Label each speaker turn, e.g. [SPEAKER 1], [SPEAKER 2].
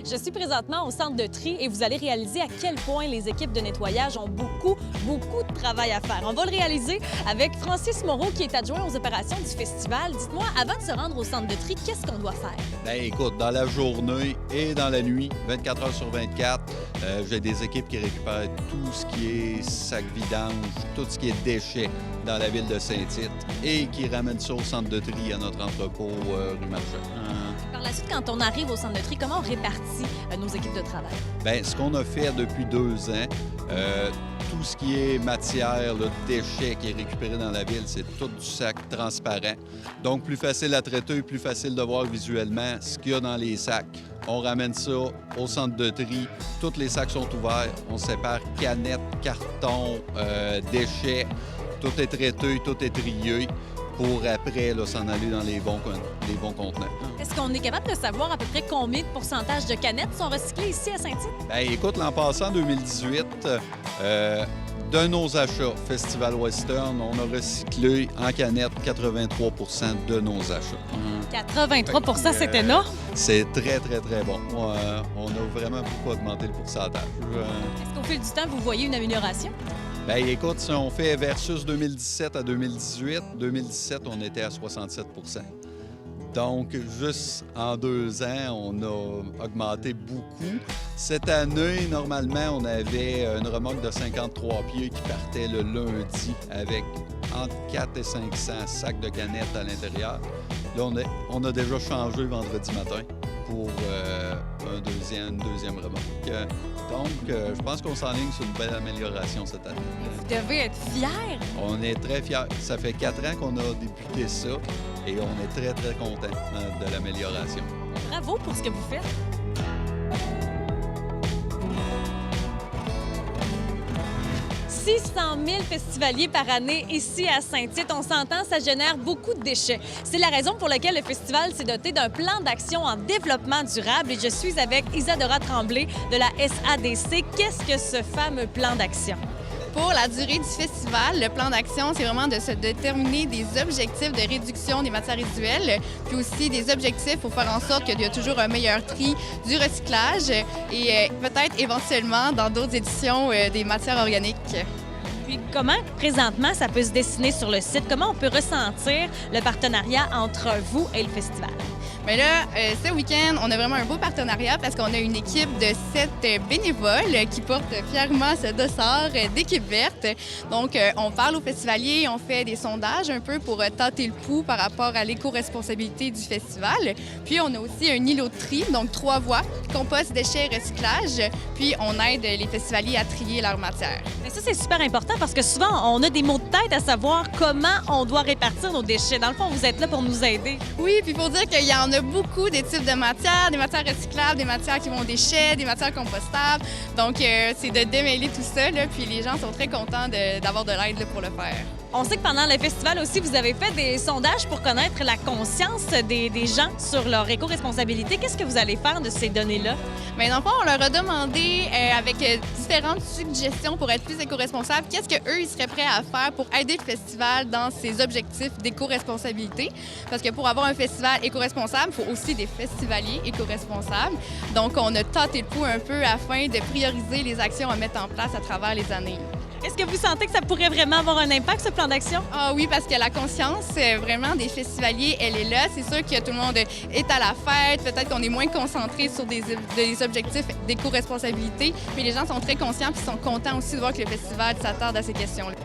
[SPEAKER 1] Je suis présentement au centre de tri et vous allez réaliser à quel point les équipes de nettoyage ont beaucoup de travail à faire. On va le réaliser avec Francis Moreau, qui est adjoint aux opérations du festival. Dites-moi, avant de se rendre au centre de tri, qu'est-ce qu'on doit faire?
[SPEAKER 2] Bien, écoute, dans la journée et dans la nuit, 24 heures sur 24, j'ai des équipes qui récupèrent tout ce qui est sac vidange, tout ce qui est déchets dans la ville de Saint-Tite et qui ramènent ça au centre de tri à notre entrepôt rue Marchand.
[SPEAKER 1] Par la suite, quand on arrive au centre de tri, comment on répartit nos équipes de travail?
[SPEAKER 2] Bien, ce qu'on a fait depuis 2 ans, tout ce qui est matière, là, déchets qui est récupéré dans la ville, c'est tout du sac transparent. Donc, plus facile à traiter, plus facile de voir visuellement ce qu'il y a dans les sacs. On ramène ça au centre de tri. Tous les sacs sont ouverts. On sépare canettes, cartons, déchets. Tout est traité, tout est trié pour après s'en aller dans les bons contenants.
[SPEAKER 1] Est-ce qu'on est capable de savoir à peu près combien de pourcentage de canettes sont recyclées ici à Saint-Tite?
[SPEAKER 2] Bien, écoute, l'an passé, en 2018, de nos achats Festival Western, on a recyclé en canette 83 de nos achats.
[SPEAKER 1] 83 c'est énorme!
[SPEAKER 2] C'est très bon. On a vraiment beaucoup augmenté le pourcentage.
[SPEAKER 1] Est-ce qu'au fil du temps, vous voyez une amélioration?
[SPEAKER 2] Bien, écoute, si on fait versus 2017 à 2018, 2017, on était à 67 Donc, juste en 2 ans, on a augmenté beaucoup. Cette année, normalement, on avait une remorque de 53 pieds qui partait le lundi avec entre 4 et 500 sacs de canettes à l'intérieur. Là, on a déjà changé vendredi matin pour une deuxième remorque. Donc, je pense qu'on s'enligne sur une belle amélioration cette année.
[SPEAKER 1] Vous devez être fiers!
[SPEAKER 2] On est très fiers. Ça fait 4 ans qu'on a débuté ça et on est très contents de l'amélioration.
[SPEAKER 1] Bravo pour ce que vous faites! 600 000 festivaliers par année ici à Saint-Tite. On s'entend, ça génère beaucoup de déchets. C'est la raison pour laquelle le festival s'est doté d'un plan d'action en développement durable. Et je suis avec Isadora Tremblay de la SADC. Qu'est-ce que ce fameux plan d'action?
[SPEAKER 3] Pour la durée du festival, le plan d'action, c'est vraiment de se déterminer des objectifs de réduction des matières résiduelles, puis aussi des objectifs pour faire en sorte qu'il y a toujours un meilleur tri du recyclage et peut-être éventuellement dans d'autres éditions des matières organiques.
[SPEAKER 1] Puis comment, présentement, ça peut se dessiner sur le site? Comment on peut ressentir le partenariat entre vous et le festival?
[SPEAKER 3] Mais là, ce week-end, on a vraiment un beau partenariat parce qu'on a une équipe de 7 bénévoles qui portent fièrement ce dossard d'équipe verte. Donc, on parle aux festivaliers, on fait des sondages un peu pour tâter le pouls par rapport à l'éco-responsabilité du festival. Puis, on a aussi un îlot de tri, donc 3 voies, compost, déchets, recyclage. Puis, on aide les festivaliers à trier leur matière.
[SPEAKER 1] Mais ça, c'est super important parce que souvent, on a des mots de tête à savoir comment on doit répartir nos déchets. Dans le fond, vous êtes là pour nous aider.
[SPEAKER 3] Oui, puis pour dire qu'il y en a beaucoup des types de matières, des matières recyclables, des matières qui vont aux déchets, des matières compostables. Donc, c'est de démêler tout ça, là, puis les gens sont très contents d'avoir de l'aide là, pour le faire.
[SPEAKER 1] On sait que pendant le festival aussi, vous avez fait des sondages pour connaître la conscience des gens sur leur éco-responsabilité. Qu'est-ce que vous allez faire de ces données-là?
[SPEAKER 3] Bien, dans le fond, on leur a demandé, avec différentes suggestions pour être plus éco-responsables, qu'est-ce qu'eux, ils seraient prêts à faire pour aider le festival dans ses objectifs d'éco-responsabilité. Parce que pour avoir un festival éco-responsable, il faut aussi des festivaliers éco-responsables. Donc, on a tâté le pouls un peu afin de prioriser les actions à mettre en place à travers les années.
[SPEAKER 1] Est-ce que vous sentez que ça pourrait vraiment avoir un impact, ce plan d'action?
[SPEAKER 3] Ah oui, parce que la conscience vraiment des festivaliers, elle est là. C'est sûr que tout le monde est à la fête. Peut-être qu'on est moins concentré sur des objectifs d'éco-responsabilité, mais les gens sont très conscients et sont contents aussi de voir que le festival s'attarde à ces questions-là.